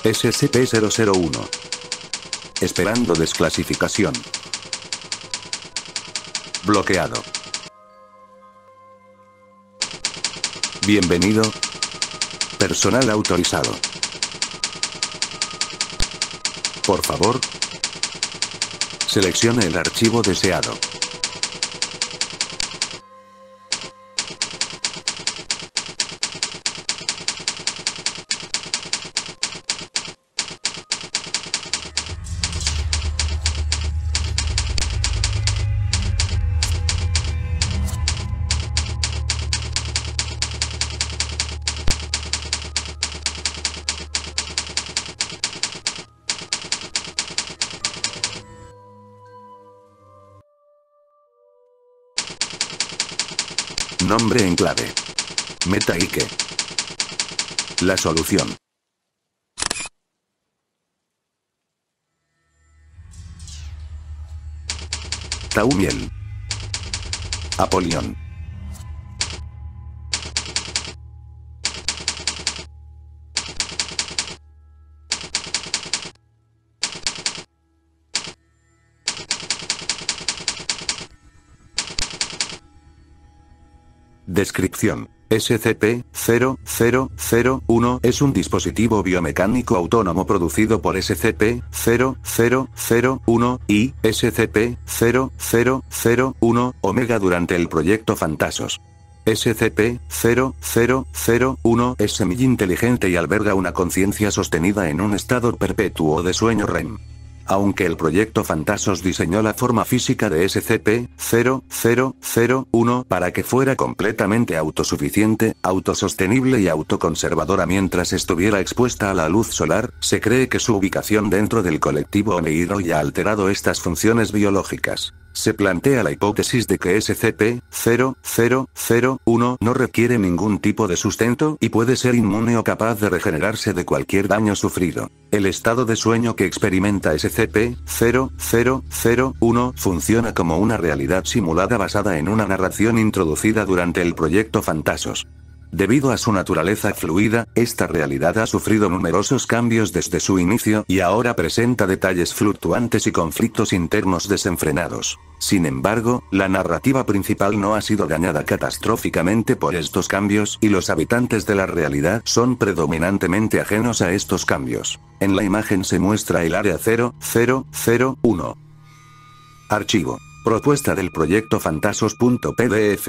SCP-001. Esperando desclasificación. Bloqueado. Bienvenido. Personal autorizado. Por favor, seleccione el archivo deseado. Nombre en clave. Meta Ike. La solución. Taumiel. Apolión. Descripción. SCP-0001 es un dispositivo biomecánico autónomo producido por SCP-0001 y SCP-0001 Omega durante el proyecto Phantasos. SCP-0001 es semi-inteligente y alberga una conciencia sostenida en un estado perpetuo de sueño REM. Aunque el proyecto Phantasos diseñó la forma física de SCP-0001 para que fuera completamente autosuficiente, autosostenible y autoconservadora mientras estuviera expuesta a la luz solar, se cree que su ubicación dentro del colectivo Oneiro ha alterado estas funciones biológicas. Se plantea la hipótesis de que SCP-0001 no requiere ningún tipo de sustento y puede ser inmune o capaz de regenerarse de cualquier daño sufrido. El estado de sueño que experimenta SCP-0001 funciona como una realidad simulada basada en una narración introducida durante el proyecto Phantasos. Debido a su naturaleza fluida, esta realidad ha sufrido numerosos cambios desde su inicio y ahora presenta detalles fluctuantes y conflictos internos desenfrenados. Sin embargo, la narrativa principal no ha sido dañada catastróficamente por estos cambios y los habitantes de la realidad son predominantemente ajenos a estos cambios. En la imagen se muestra el área 0001. Archivo. Propuesta del proyecto Phantasos.pdf.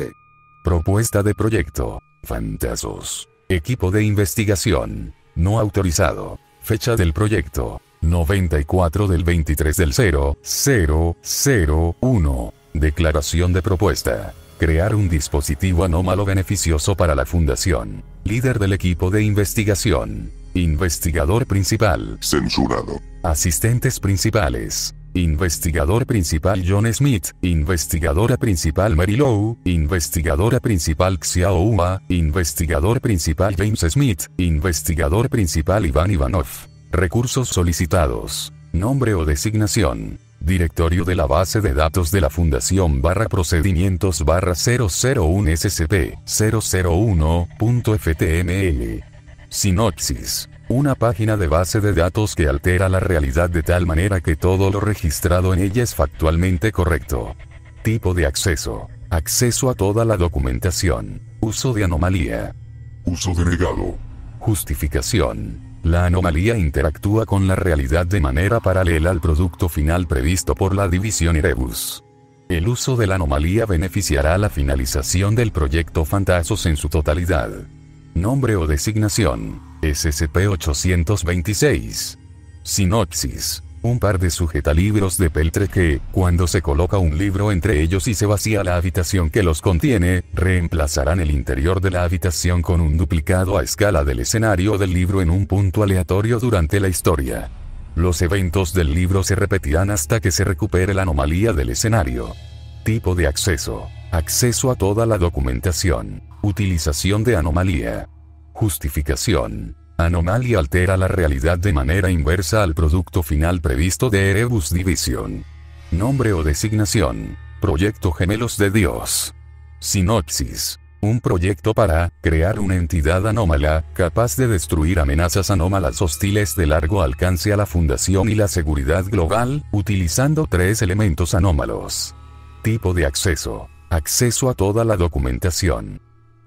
Propuesta de proyecto. Phantasos. Equipo de investigación. No autorizado. Fecha del proyecto. 94 del 23 del 0001. Declaración de propuesta. Crear un dispositivo anómalo beneficioso para la Fundación. Líder del equipo de investigación. Investigador principal. Censurado. Asistentes principales. Investigador principal John Smith, investigadora principal Mary Lou, investigadora principal Xiao Hua, investigador principal James Smith, investigador principal Iván Ivanov. Recursos solicitados. Nombre o designación. Directorio de la base de datos de la Fundación /procedimientos /001 SCP 001.ftml. Sinopsis. Una página de base de datos que altera la realidad de tal manera que todo lo registrado en ella es factualmente correcto. Tipo de acceso. Acceso a toda la documentación. Uso de anomalía. Uso denegado. Justificación. La anomalía interactúa con la realidad de manera paralela al producto final previsto por la división Erebus. El uso de la anomalía beneficiará la finalización del proyecto Phantasos en su totalidad. Nombre o designación. SCP-826. Sinopsis. Un par de sujetalibros de peltre que, cuando se coloca un libro entre ellos y se vacía la habitación que los contiene, reemplazarán el interior de la habitación con un duplicado a escala del escenario del libro en un punto aleatorio durante la historia. Los eventos del libro se repetirán hasta que se recupere la anomalía del escenario. Tipo de acceso. Acceso a toda la documentación. Utilización de anomalía. Justificación. Anomalía altera la realidad de manera inversa al producto final previsto de Erebus Division. Nombre o designación. Proyecto Gemelos de Dios. Sinopsis. Un proyecto para crear una entidad anómala, capaz de destruir amenazas anómalas hostiles de largo alcance a la Fundación y la seguridad global, utilizando 3 elementos anómalos. Tipo de acceso. Acceso a toda la documentación.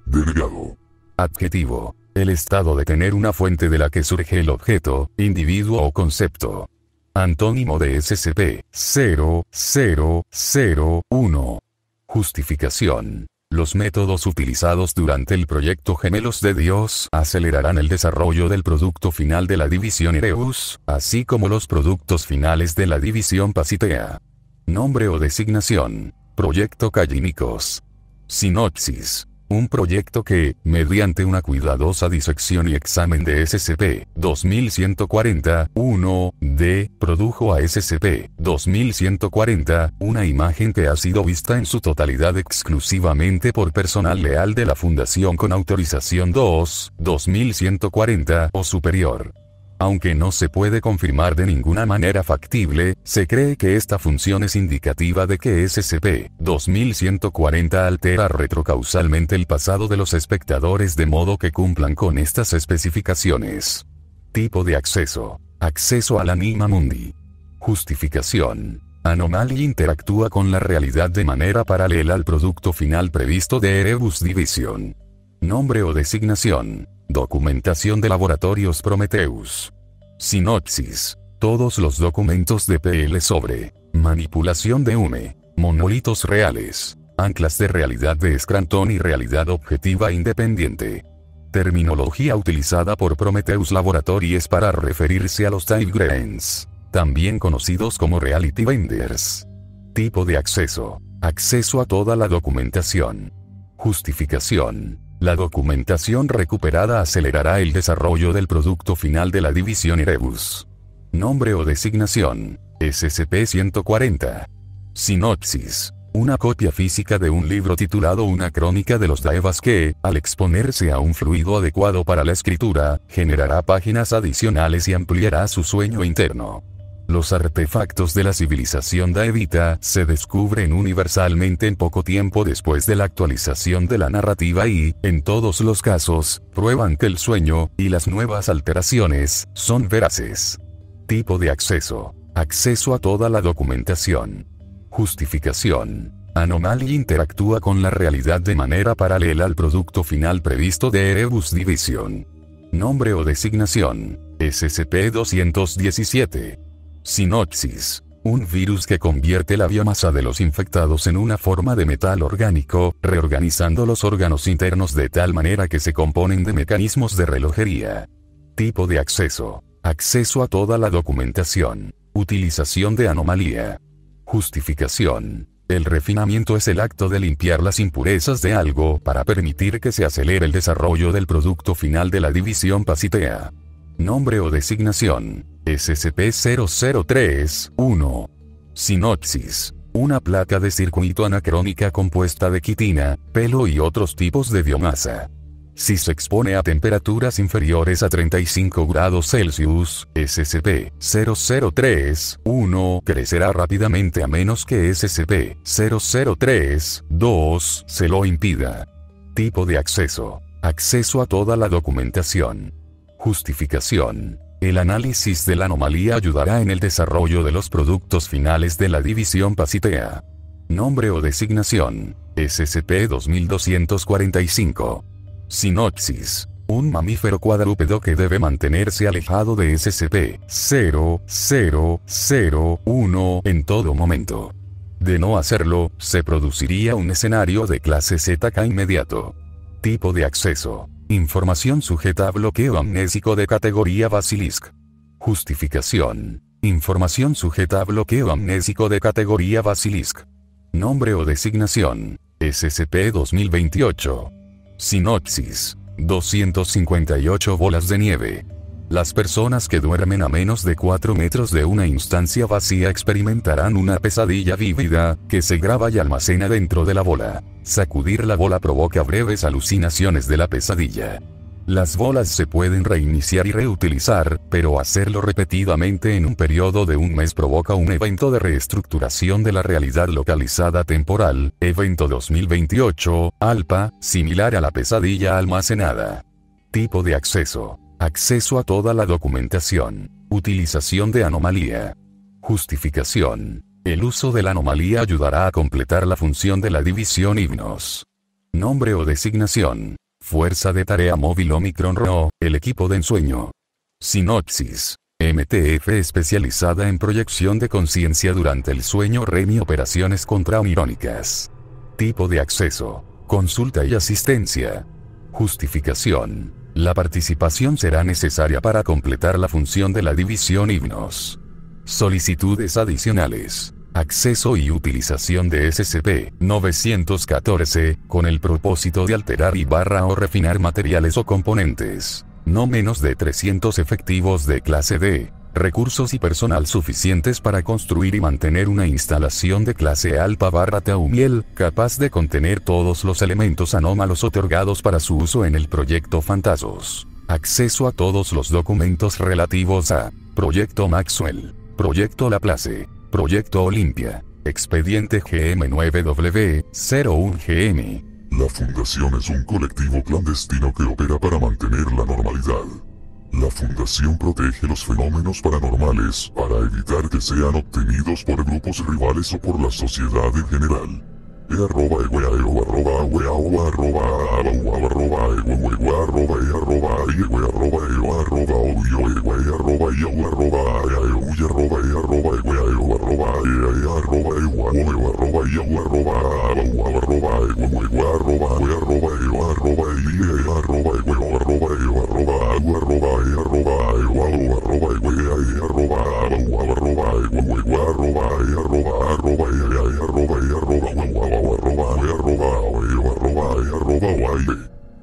Delegado. Adjetivo. El estado de tener una fuente de la que surge el objeto, individuo o concepto. Antónimo de SCP-0001. Justificación. Los métodos utilizados durante el proyecto Gemelos de Dios acelerarán el desarrollo del producto final de la división Erebus, así como los productos finales de la división Pasitea. Nombre o designación. Proyecto Callinicos. Sinopsis. Un proyecto que, mediante una cuidadosa disección y examen de SCP-2140-1-D, produjo a SCP-2140, una imagen que ha sido vista en su totalidad exclusivamente por personal leal de la Fundación con autorización 2-2140 o superior. Aunque no se puede confirmar de ninguna manera factible, se cree que esta función es indicativa de que SCP-2140 altera retrocausalmente el pasado de los espectadores de modo que cumplan con estas especificaciones. Tipo de acceso. Acceso al Anima Mundi. Justificación. Anomaly interactúa con la realidad de manera paralela al producto final previsto de Erebus Division. Nombre o designación. Documentación de Laboratorios Prometheus. Sinopsis. Todos los documentos de PL sobre manipulación de UME, monolitos reales, anclas de realidad de Scranton y realidad objetiva independiente. Terminología utilizada por Prometheus Laboratories para referirse a los Timegrains, también conocidos como Reality Binders. Tipo de acceso. Acceso a toda la documentación. Justificación. La documentación recuperada acelerará el desarrollo del producto final de la división Erebus. Nombre o designación. SCP-140. Sinopsis. Una copia física de un libro titulado Una crónica de los Daevas que, al exponerse a un fluido adecuado para la escritura, generará páginas adicionales y ampliará su sueño interno. Los artefactos de la civilización daevita se descubren universalmente en poco tiempo después de la actualización de la narrativa y, en todos los casos, prueban que el sueño, y las nuevas alteraciones, son veraces. Tipo de acceso. Acceso a toda la documentación. Justificación. Anomaly interactúa con la realidad de manera paralela al producto final previsto de Erebus Division. Nombre o designación. SCP-217. Sinopsis. Un virus que convierte la biomasa de los infectados en una forma de metal orgánico, reorganizando los órganos internos de tal manera que se componen de mecanismos de relojería. Tipo de acceso. Acceso a toda la documentación. Utilización de anomalía. Justificación. El refinamiento es el acto de limpiar las impurezas de algo para permitir que se acelere el desarrollo del producto final de la división Pasitea. Nombre o designación. SCP-003-1. Sinopsis. Una placa de circuito anacrónica compuesta de quitina, pelo y otros tipos de biomasa. Si se expone a temperaturas inferiores a 35 grados Celsius, SCP-003-1 crecerá rápidamente a menos que SCP-003-2 se lo impida. Tipo de acceso. Acceso a toda la documentación. Justificación. El análisis de la anomalía ayudará en el desarrollo de los productos finales de la división Pasitea. Nombre o designación. SCP-2245. Sinopsis. Un mamífero cuadrúpedo que debe mantenerse alejado de SCP-0001 en todo momento. De no hacerlo, se produciría un escenario de clase ZK inmediato. Tipo de acceso. Información sujeta a bloqueo amnésico de categoría Basilisk. Justificación. Información sujeta a bloqueo amnésico de categoría Basilisk. Nombre o designación. SCP-2028. Sinopsis. 258 bolas de nieve. Las personas que duermen a menos de 4 metros de una instancia vacía experimentarán una pesadilla vívida, que se graba y almacena dentro de la bola. Sacudir la bola provoca breves alucinaciones de la pesadilla. Las bolas se pueden reiniciar y reutilizar, pero hacerlo repetidamente en un periodo de un mes provoca un evento de reestructuración de la realidad localizada temporal, evento 2028, ALPA, similar a la pesadilla almacenada. Tipo de acceso. Acceso a toda la documentación. Utilización de anomalía. Justificación. El uso de la anomalía ayudará a completar la función de la división IVNOS. Nombre o designación. Fuerza de Tarea Móvil Omicron RO, el equipo de ensueño. Sinopsis. MTF especializada en proyección de conciencia durante el sueño REM y operaciones contraonirónicas. Tipo de acceso. Consulta y asistencia. Justificación. La participación será necesaria para completar la función de la división IVNOS. Solicitudes adicionales. Acceso y utilización de SCP-914, con el propósito de alterar o refinar materiales o componentes. No menos de 300 efectivos de clase D. Recursos y personal suficientes para construir y mantener una instalación de clase Alpha/Taumiel, capaz de contener todos los elementos anómalos otorgados para su uso en el Proyecto Fantasos. Acceso a todos los documentos relativos a Proyecto Maxwell, Proyecto Laplace, Proyecto Olimpia, Expediente GM9W01GM. La Fundación es un colectivo clandestino que opera para mantener la normalidad. La Fundación protege los fenómenos paranormales para evitar que sean obtenidos por grupos rivales o por la sociedad en general.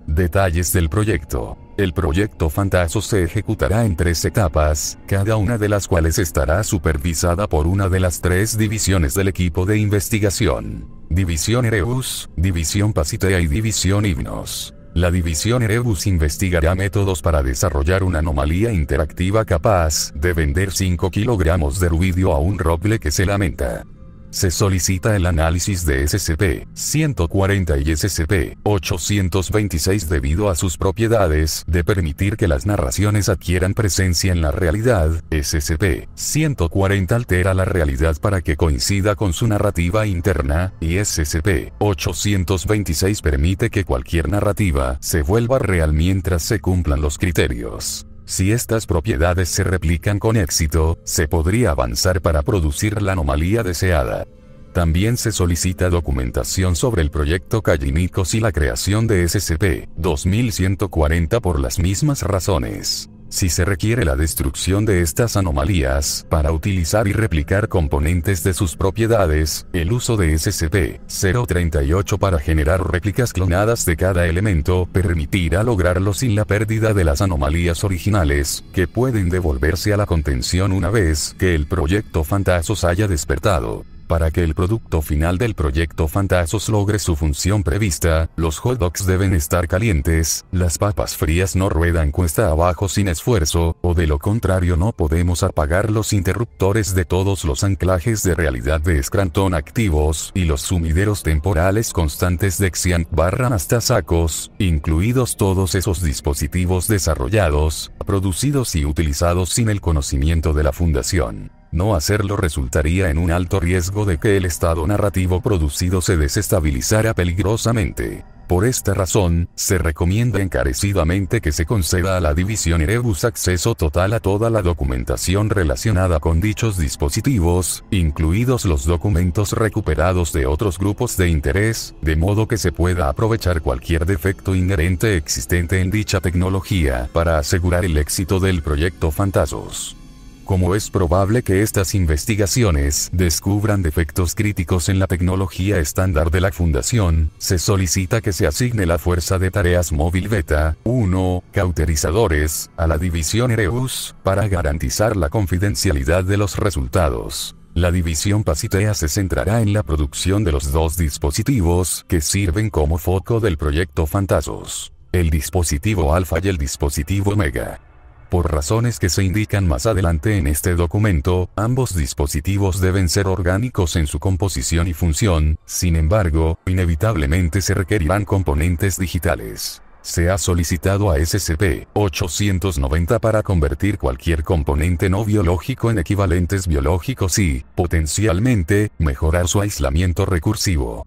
Detalles del proyecto. El proyecto Fantasos se ejecutará en 3 etapas, cada una de las cuales estará supervisada por una de las 3 divisiones del equipo de investigación. División Erebus, División Pasitea y División IVNOS. La División Erebus investigará métodos para desarrollar una anomalía interactiva capaz de vender 5 kilogramos de ruidio a un roble que se lamenta. Se solicita el análisis de SCP-140 y SCP-826 debido a sus propiedades de permitir que las narraciones adquieran presencia en la realidad. SCP-140 altera la realidad para que coincida con su narrativa interna, y SCP-826 permite que cualquier narrativa se vuelva real mientras se cumplan los criterios. Si estas propiedades se replican con éxito, se podría avanzar para producir la anomalía deseada. También se solicita documentación sobre el proyecto Callinicos y la creación de SCP-2140 por las mismas razones. Si se requiere la destrucción de estas anomalías para utilizar y replicar componentes de sus propiedades, el uso de SCP-038 para generar réplicas clonadas de cada elemento permitirá lograrlo sin la pérdida de las anomalías originales, que pueden devolverse a la contención una vez que el proyecto Fantasos haya despertado. Para que el producto final del proyecto Fantasos logre su función prevista, los hot dogs deben estar calientes, las papas frías no ruedan cuesta abajo sin esfuerzo, o de lo contrario no podemos apagar los interruptores de todos los anclajes de realidad de Scranton activos y los sumideros temporales constantes de Xiant/hasta sacos, incluidos todos esos dispositivos desarrollados, producidos y utilizados sin el conocimiento de la Fundación. No hacerlo resultaría en un alto riesgo de que el estado narrativo producido se desestabilizara peligrosamente. Por esta razón, se recomienda encarecidamente que se conceda a la División Erebus acceso total a toda la documentación relacionada con dichos dispositivos, incluidos los documentos recuperados de otros grupos de interés, de modo que se pueda aprovechar cualquier defecto inherente existente en dicha tecnología para asegurar el éxito del proyecto Fantasos. Como es probable que estas investigaciones descubran defectos críticos en la tecnología estándar de la Fundación, se solicita que se asigne la Fuerza de Tareas Móvil Beta 1, cauterizadores, a la División Erebus, para garantizar la confidencialidad de los resultados. La División Pasitea se centrará en la producción de los 2 dispositivos que sirven como foco del proyecto Fantasos. el dispositivo Alpha y el dispositivo Omega. Por razones que se indican más adelante en este documento, ambos dispositivos deben ser orgánicos en su composición y función, sin embargo, inevitablemente se requerirán componentes digitales. Se ha solicitado a SCP-890 para convertir cualquier componente no biológico en equivalentes biológicos y, potencialmente, mejorar su aislamiento recursivo.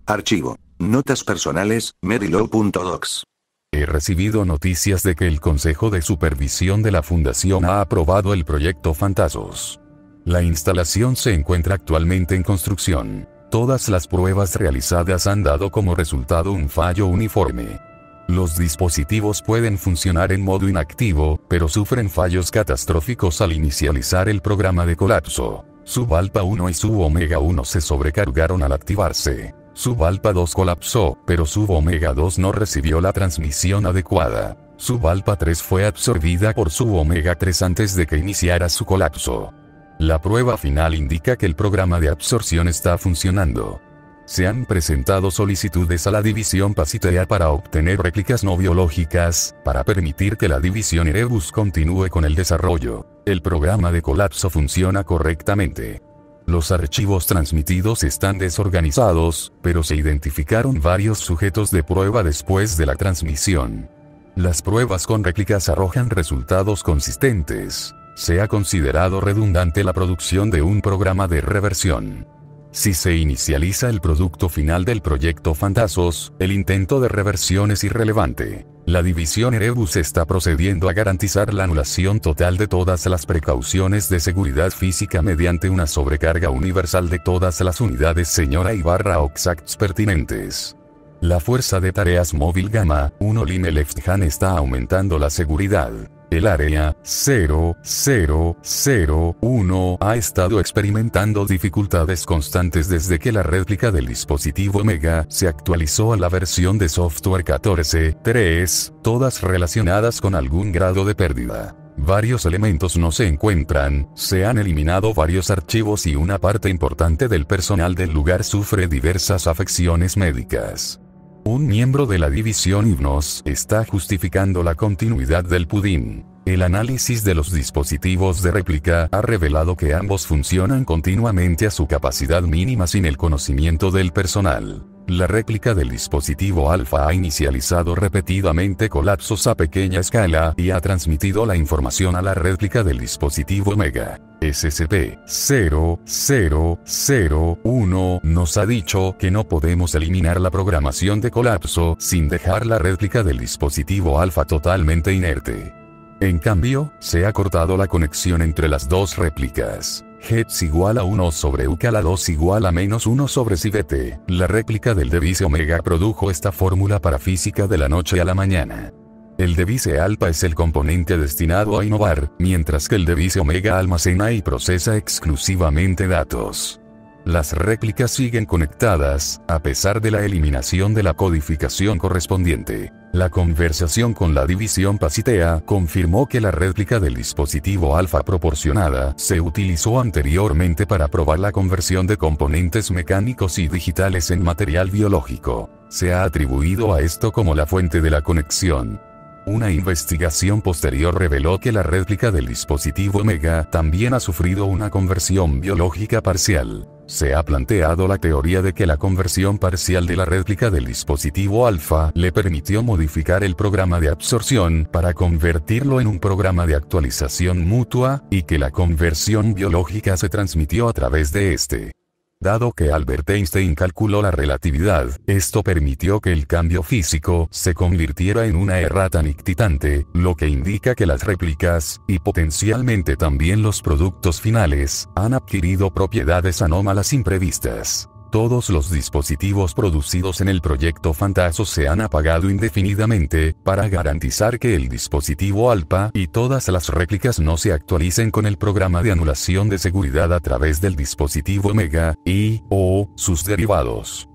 Archivo. Notas personales, Merilow.docs. He recibido noticias de que el Consejo de Supervisión de la Fundación ha aprobado el proyecto Fantasos. La instalación se encuentra actualmente en construcción. Todas las pruebas realizadas han dado como resultado un fallo uniforme. Los dispositivos pueden funcionar en modo inactivo, pero sufren fallos catastróficos al inicializar el programa de colapso. Subalpha 1 y Subomega 1 se sobrecargaron al activarse. Subalpha 2 colapsó, pero Subomega 2 no recibió la transmisión adecuada. Subalpha 3 fue absorbida por Subomega 3 antes de que iniciara su colapso. La prueba final indica que el programa de absorción está funcionando. Se han presentado solicitudes a la división Pasitea para obtener réplicas no biológicas, para permitir que la división Erebus continúe con el desarrollo. El programa de colapso funciona correctamente. Los archivos transmitidos están desorganizados, pero se identificaron varios sujetos de prueba después de la transmisión. Las pruebas con réplicas arrojan resultados consistentes. Se ha considerado redundante la producción de un programa de reversión. Si se inicializa el producto final del proyecto Fantasos, el intento de reversión es irrelevante. La división Erebus está procediendo a garantizar la anulación total de todas las precauciones de seguridad física mediante una sobrecarga universal de todas las unidades señora /OXACTs pertinentes. La fuerza de tareas móvil Gamma 1 Line Left Hand está aumentando la seguridad. El área 0001 ha estado experimentando dificultades constantes desde que la réplica del dispositivo Omega se actualizó a la versión de software 14.3, todas relacionadas con algún grado de pérdida. Varios elementos no se encuentran, se han eliminado varios archivos y una parte importante del personal del lugar sufre diversas afecciones médicas. Un miembro de la división Hipnos está justificando la continuidad del pudín. El análisis de los dispositivos de réplica ha revelado que ambos funcionan continuamente a su capacidad mínima sin el conocimiento del personal. La réplica del dispositivo Alpha ha inicializado repetidamente colapsos a pequeña escala y ha transmitido la información a la réplica del dispositivo Omega. SCP-0001 nos ha dicho que no podemos eliminar la programación de colapso sin dejar la réplica del dispositivo Alpha totalmente inerte. En cambio, se ha cortado la conexión entre las dos réplicas. Hetz igual a 1 sobre Ukala 2 igual a -1 sobre Civete. La réplica del Device Omega produjo esta fórmula para física de la noche a la mañana. El Device Alpha es el componente destinado a innovar, mientras que el Device Omega almacena y procesa exclusivamente datos. Las réplicas siguen conectadas, a pesar de la eliminación de la codificación correspondiente. La conversación con la división Pasitea confirmó que la réplica del dispositivo Alpha proporcionada se utilizó anteriormente para probar la conversión de componentes mecánicos y digitales en material biológico. Se ha atribuido a esto como la fuente de la conexión. Una investigación posterior reveló que la réplica del dispositivo Omega también ha sufrido una conversión biológica parcial. Se ha planteado la teoría de que la conversión parcial de la réplica del dispositivo Alpha le permitió modificar el programa de absorción para convertirlo en un programa de actualización mutua, y que la conversión biológica se transmitió a través de este. Dado que Albert Einstein calculó la relatividad, esto permitió que el cambio físico se convirtiera en una errata nictitante, lo que indica que las réplicas, y potencialmente también los productos finales, han adquirido propiedades anómalas imprevistas. Todos los dispositivos producidos en el proyecto Fantasos se han apagado indefinidamente, para garantizar que el dispositivo Alpha y todas las réplicas no se actualicen con el programa de anulación de seguridad a través del dispositivo Omega, y/o sus derivados.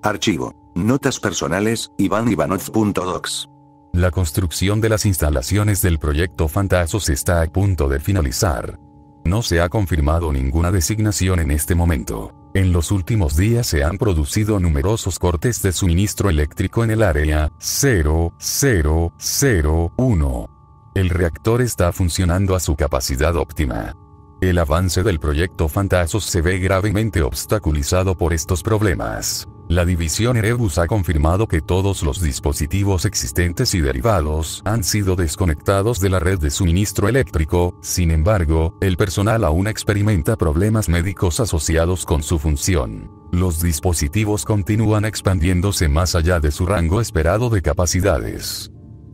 Archivo. Notas personales, Ivanov.docs. La construcción de las instalaciones del proyecto Fantasos está a punto de finalizar. No se ha confirmado ninguna designación en este momento. En los últimos días se han producido numerosos cortes de suministro eléctrico en el área 0001. El reactor está funcionando a su capacidad óptima. El avance del proyecto Fantasos se ve gravemente obstaculizado por estos problemas. La división Erebus ha confirmado que todos los dispositivos existentes y derivados han sido desconectados de la red de suministro eléctrico. Sin embargo, el personal aún experimenta problemas médicos asociados con su función. Los dispositivos continúan expandiéndose más allá de su rango esperado de capacidades.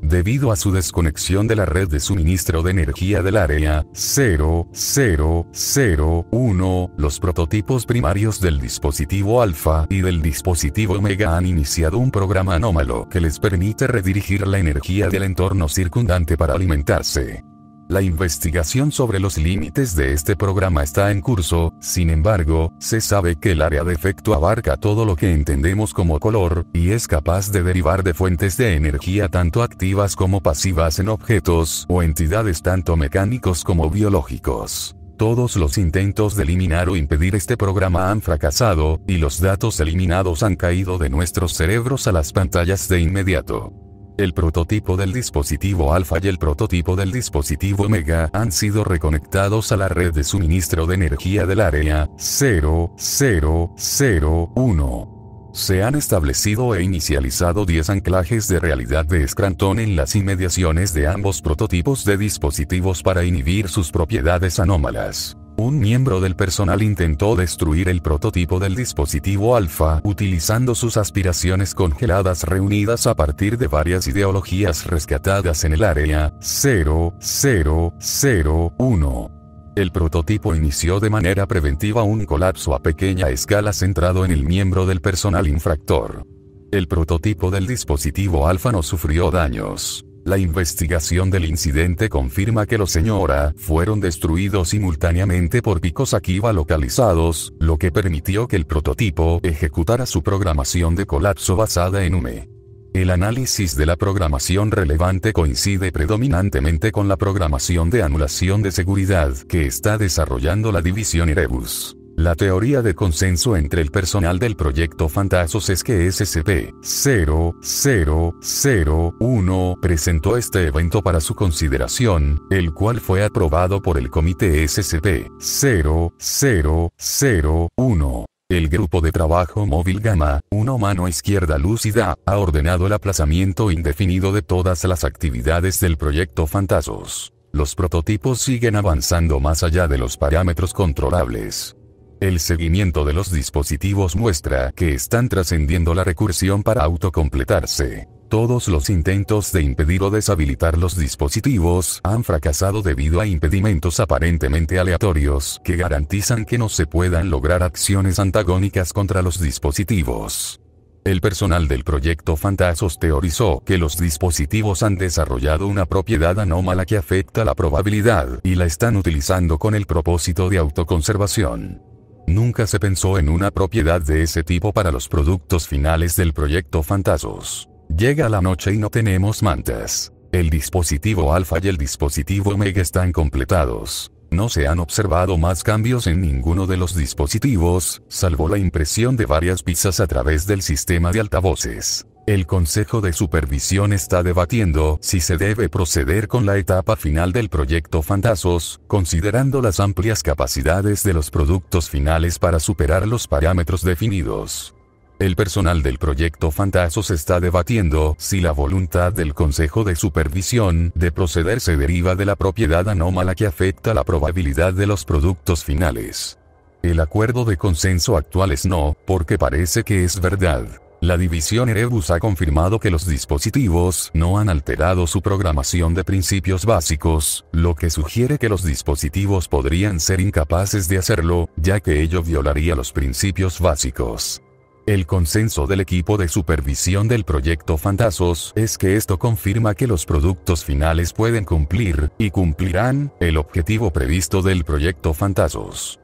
Debido a su desconexión de la red de suministro de energía del área 0001, los prototipos primarios del dispositivo Alpha y del dispositivo Omega han iniciado un programa anómalo que les permite redirigir la energía del entorno circundante para alimentarse. La investigación sobre los límites de este programa está en curso. Sin embargo, se sabe que el área de efecto abarca todo lo que entendemos como color, y es capaz de derivar de fuentes de energía tanto activas como pasivas en objetos o entidades tanto mecánicos como biológicos. Todos los intentos de eliminar o impedir este programa han fracasado, y los datos eliminados han caído de nuestros cerebros a las pantallas de inmediato. El prototipo del dispositivo Alpha y el prototipo del dispositivo Omega han sido reconectados a la red de suministro de energía del área 0001. Se han establecido e inicializado 10 anclajes de realidad de Scranton en las inmediaciones de ambos prototipos de dispositivos para inhibir sus propiedades anómalas. Un miembro del personal intentó destruir el prototipo del dispositivo Alpha utilizando sus aspiraciones congeladas reunidas a partir de varias ideologías rescatadas en el área 0001. El prototipo inició de manera preventiva un colapso a pequeña escala centrado en el miembro del personal infractor. El prototipo del dispositivo Alpha no sufrió daños. La investigación del incidente confirma que los Señora fueron destruidos simultáneamente por picos Akiva localizados, lo que permitió que el prototipo ejecutara su programación de colapso basada en UME. El análisis de la programación relevante coincide predominantemente con la programación de anulación de seguridad que está desarrollando la división Erebus. La teoría de consenso entre el personal del proyecto Fantasos es que SCP-0001 presentó este evento para su consideración, el cual fue aprobado por el comité SCP-0001. El grupo de trabajo móvil Gamma, una mano izquierda lúcida, ha ordenado el aplazamiento indefinido de todas las actividades del proyecto Fantasos. Los prototipos siguen avanzando más allá de los parámetros controlables. El seguimiento de los dispositivos muestra que están trascendiendo la recursión para autocompletarse. Todos los intentos de impedir o deshabilitar los dispositivos han fracasado debido a impedimentos aparentemente aleatorios que garantizan que no se puedan lograr acciones antagónicas contra los dispositivos. El personal del proyecto Fantasos teorizó que los dispositivos han desarrollado una propiedad anómala que afecta la probabilidad y la están utilizando con el propósito de autoconservación. Nunca se pensó en una propiedad de ese tipo para los productos finales del proyecto Fantasos. Llega la noche y no tenemos mantas. El dispositivo Alpha y el dispositivo Omega están completados. No se han observado más cambios en ninguno de los dispositivos, salvo la impresión de varias piezas a través del sistema de altavoces. El Consejo de Supervisión está debatiendo si se debe proceder con la etapa final del proyecto Fantasos, considerando las amplias capacidades de los productos finales para superar los parámetros definidos. El personal del proyecto Fantasos está debatiendo si la voluntad del Consejo de Supervisión de proceder se deriva de la propiedad anómala que afecta la probabilidad de los productos finales. El acuerdo de consenso actual es no, porque parece que es verdad. La división Erebus ha confirmado que los dispositivos no han alterado su programación de principios básicos, lo que sugiere que los dispositivos podrían ser incapaces de hacerlo, ya que ello violaría los principios básicos. El consenso del equipo de supervisión del proyecto Fantasos es que esto confirma que los productos finales pueden cumplir, y cumplirán, el objetivo previsto del proyecto Fantasos.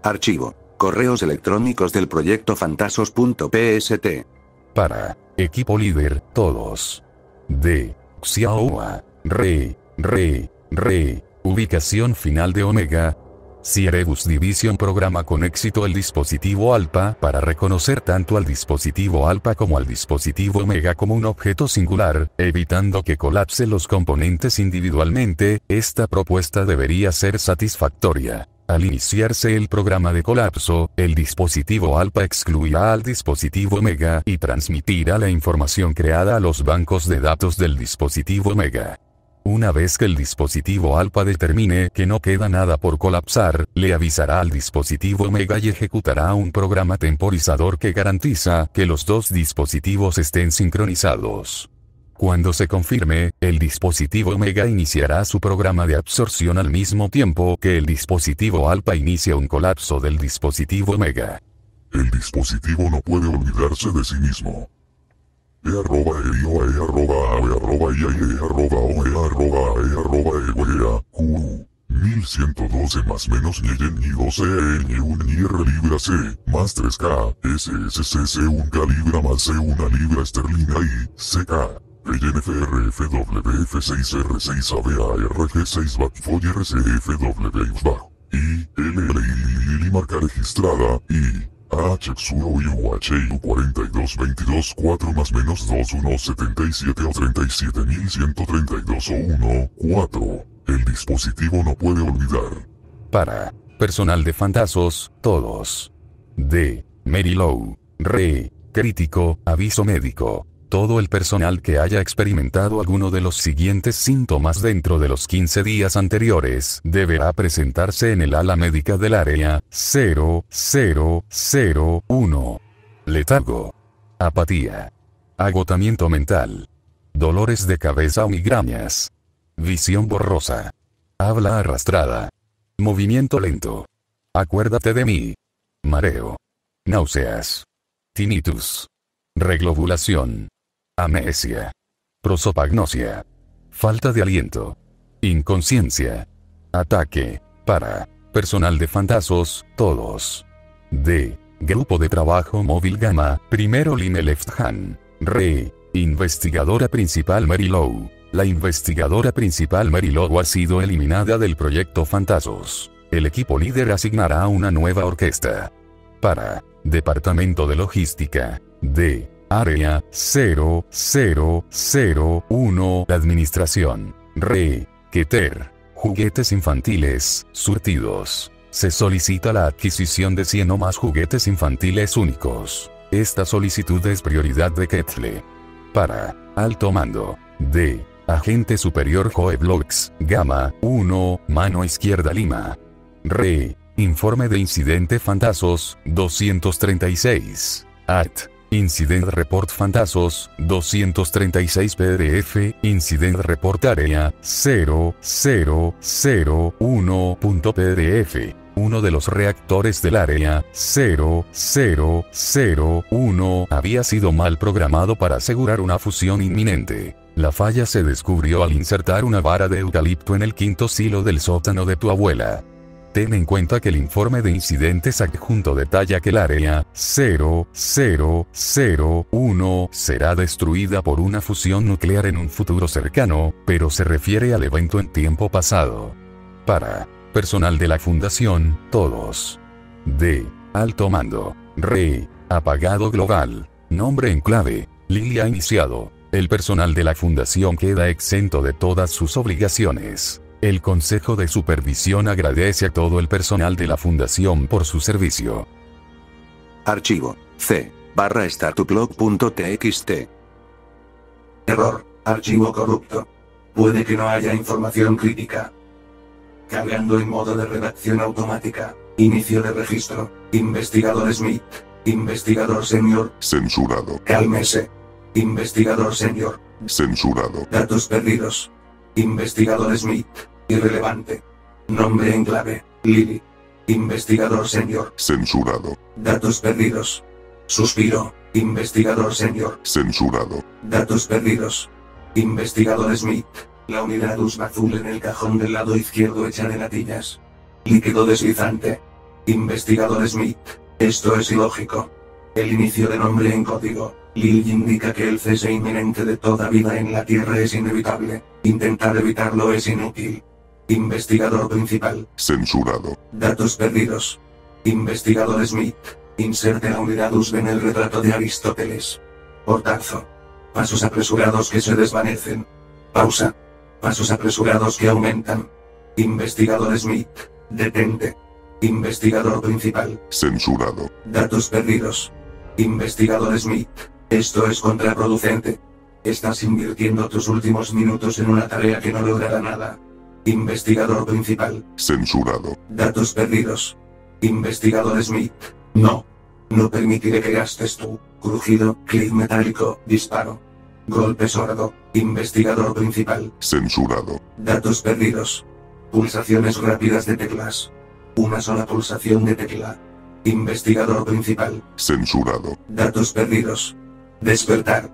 Archivo. Correos electrónicos del proyecto fantasos.pst. Para equipo líder, todos. De Xiaoa. Ubicación final de Omega Cerebus Division programa con éxito el dispositivo alfa para reconocer tanto al dispositivo alfa como al dispositivo omega como un objeto singular, evitando que colapse los componentes individualmente. Esta propuesta debería ser satisfactoria. Al iniciarse el programa de colapso, el dispositivo alfa excluirá al dispositivo omega y transmitirá la información creada a los bancos de datos del dispositivo omega. Una vez que el dispositivo alfa determine que no queda nada por colapsar, le avisará al dispositivo omega y ejecutará un programa temporizador que garantiza que los dos dispositivos estén sincronizados. Cuando se confirme, el dispositivo omega iniciará su programa de absorción al mismo tiempo que el dispositivo alfa inicia un colapso del dispositivo omega. El dispositivo no puede olvidarse de sí mismo. Q 1112 más menos ñeyen y 12 ñe 1 ñe libra C más 3K SSCC 1 K libra más C 1 libra esterlina y CK PNFRFWF6R6 ABARG6 BATFOY RCFW y LLI marca registrada y HXUIUHIU 4222 4 más menos 2177 o 37132 o 1 4. El dispositivo no puede olvidar. Para personal de Fantasos, todos. D. Mary Lou. Re. Crítico, aviso médico. Todo el personal que haya experimentado alguno de los siguientes síntomas dentro de los 15 días anteriores deberá presentarse en el ala médica del área 0001. Letargo. Apatía. Agotamiento mental. Dolores de cabeza o migrañas. Visión borrosa. Habla arrastrada. Movimiento lento. Acuérdate de mí. Mareo. Náuseas. Tinnitus. Reglobulación. Amnesia. Prosopagnosia. Falta de aliento. Inconsciencia. Ataque. Para personal de Fantasos, todos. D. Grupo de trabajo móvil Gamma, primero Line Left Hand. Re. Investigadora principal Mary Lou. La investigadora principal Mary Lou ha sido eliminada del proyecto Fantasos. El equipo líder asignará una nueva orquesta. Para Departamento de Logística. D. Área 0001. Administración. Re. Keter. Juguetes infantiles, surtidos. Se solicita la adquisición de 100 o más juguetes infantiles únicos. Esta solicitud es prioridad de Ketle. Para Alto Mando. D. Agente Superior Joe Blocks, Gamma 1, mano izquierda Lima. Re. Informe de Incidente Fantasos, 236. At. Incident Report Fantasos, 236 PDF, Incident Report Area, 0001.pdf. Uno de los reactores del área 0001 había sido mal programado para asegurar una fusión inminente. La falla se descubrió al insertar una vara de eucalipto en el quinto silo del sótano de tu abuela. Ten en cuenta que el informe de incidentes adjunto detalla que el área 0001 será destruida por una fusión nuclear en un futuro cercano, pero se refiere al evento en tiempo pasado. Para personal de la Fundación, todos. D. Alto Mando. Re. Apagado global. Nombre en clave. Lily ha iniciado. El personal de la Fundación queda exento de todas sus obligaciones. El Consejo de Supervisión agradece a todo el personal de la Fundación por su servicio. Archivo c/statublog.txt. Error. Archivo corrupto. Puede que no haya información crítica. Cargando en modo de redacción automática. Inicio de registro. Investigador Smith. Investigador Senior. Censurado. Cálmese. Investigador Senior. Censurado. Datos perdidos. Investigador Smith. Irrelevante. Nombre en clave. Lily. Investigador Senior. Censurado. Datos perdidos. Suspiro. Investigador Senior. Censurado. Datos perdidos. Investigador Smith. La unidad USB azul en el cajón del lado izquierdo hecha de latillas. Líquido deslizante. Investigador Smith. Esto es ilógico. El inicio de nombre en código. Lily indica que el cese inminente de toda vida en la Tierra es inevitable. Intentar evitarlo es inútil. Investigador principal. Censurado. Datos perdidos. Investigador Smith. Inserte la unidad USB en el retrato de Aristóteles. Portazo. Pasos apresurados que se desvanecen. Pausa. Pasos apresurados que aumentan. Investigador Smith. Detente. Investigador principal. Censurado. Datos perdidos. Investigador Smith. Esto es contraproducente. Estás invirtiendo tus últimos minutos en una tarea que no logrará nada. Investigador principal. Censurado. Datos perdidos. Investigador Smith. No. No permitiré que gastes tu crujido, clic metálico, disparo. Golpe sordo. Investigador principal. Censurado. Datos perdidos. Pulsaciones rápidas de teclas. Una sola pulsación de tecla. Investigador principal. Censurado. Datos perdidos. Despertar.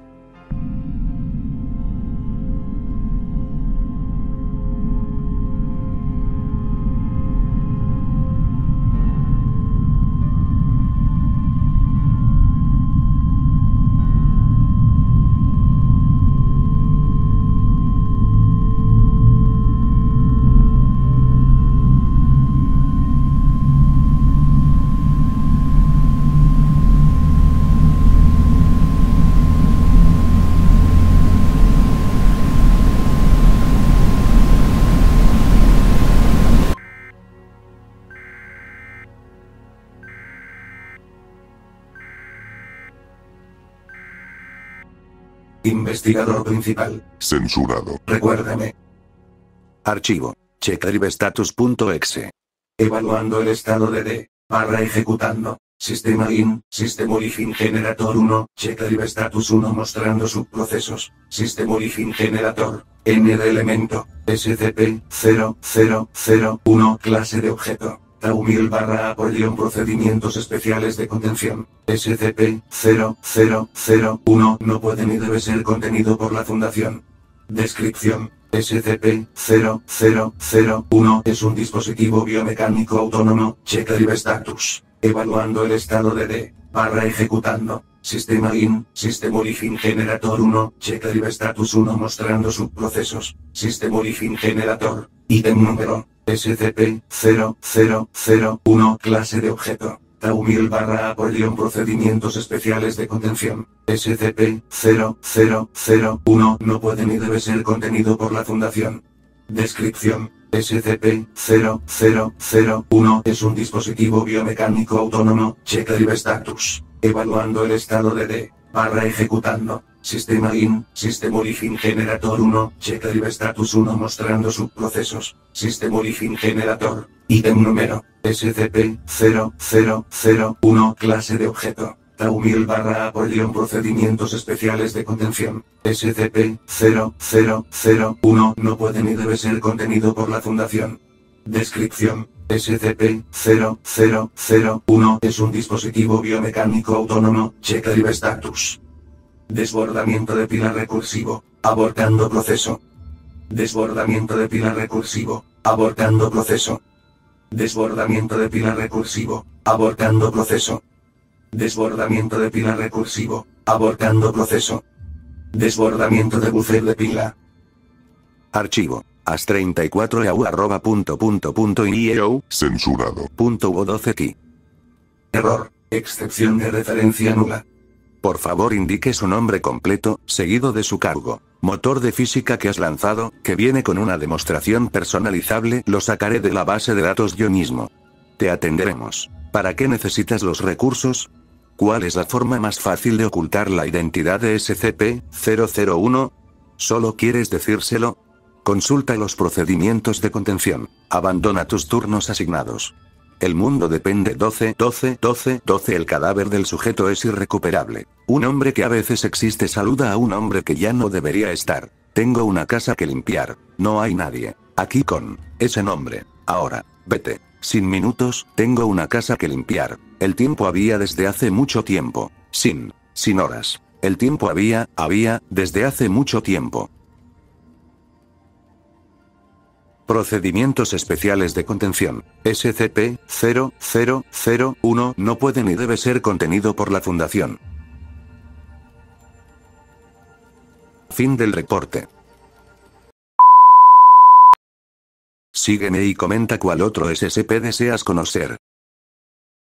Investigador principal. Censurado. Recuérdame. Archivo. Checkdrivestatus.exe. Evaluando el estado de D. Ejecutando. Sistema IN. System Origin Generator 1. Checkdrivestatus 1 mostrando subprocesos. System Origin Generator. N de elemento. SCP-0001. Clase de objeto. Tau1000/Apollon procedimientos especiales de contención. SCP-0001 no puede ni debe ser contenido por la Fundación. Descripción. SCP-0001 es un dispositivo biomecánico autónomo. Checkdrivestatus. Evaluando el estado de D. Ejecutando. Sistema IN. System Origin Generator 1. Checkdrivestatus 1 mostrando subprocesos. System Origin Generator. Ítem número. SCP-0001 clase de objeto. Tau1000/Apollon procedimientos especiales de contención. SCP-0001 no puede ni debe ser contenido por la Fundación. Descripción. SCP-0001 es un dispositivo biomecánico autónomo. Checkdrivestatus. Evaluando el estado de D. Ejecutando. Sistema IN. System Origin Generator 1. Checkdrivestatus 1 mostrando subprocesos. System Origin Generator. Ítem número. SCP-0001 clase de objeto. Tau1000/Apollon procedimientos especiales de contención. SCP-0001 no puede ni debe ser contenido por la Fundación. Descripción. SCP-0001 es un dispositivo biomecánico autónomo. Checkdrivestatus. Desbordamiento de pila recursivo. Abortando proceso. Desbordamiento de pila recursivo. Abortando proceso. Desbordamiento de pila recursivo. Abortando proceso. Desbordamiento de pila recursivo. Abortando proceso. Desbordamiento de buffer de pila. Archivo. as34eau@.IEO. Censurado. .u12ki. Error. Excepción de referencia nula. Por favor indique su nombre completo, seguido de su cargo. Motor de física que has lanzado, que viene con una demostración personalizable, lo sacaré de la base de datos yo mismo. Te atenderemos. ¿Para qué necesitas los recursos? ¿Cuál es la forma más fácil de ocultar la identidad de SCP-001? ¿Solo quieres decírselo? Consulta los procedimientos de contención. Abandona tus turnos asignados. El mundo depende 12. El cadáver del sujeto es irrecuperable. Un hombre que a veces existe saluda a un hombre que ya no debería estar. Tengo una casa que limpiar. No hay nadie aquí con ese nombre. Ahora, vete. Sin minutos, tengo una casa que limpiar. El tiempo había desde hace mucho tiempo. Sin horas. El tiempo había, desde hace mucho tiempo. Procedimientos especiales de contención. SCP-0001 no puede ni debe ser contenido por la Fundación. Fin del reporte. Sígueme y comenta cuál otro SCP deseas conocer.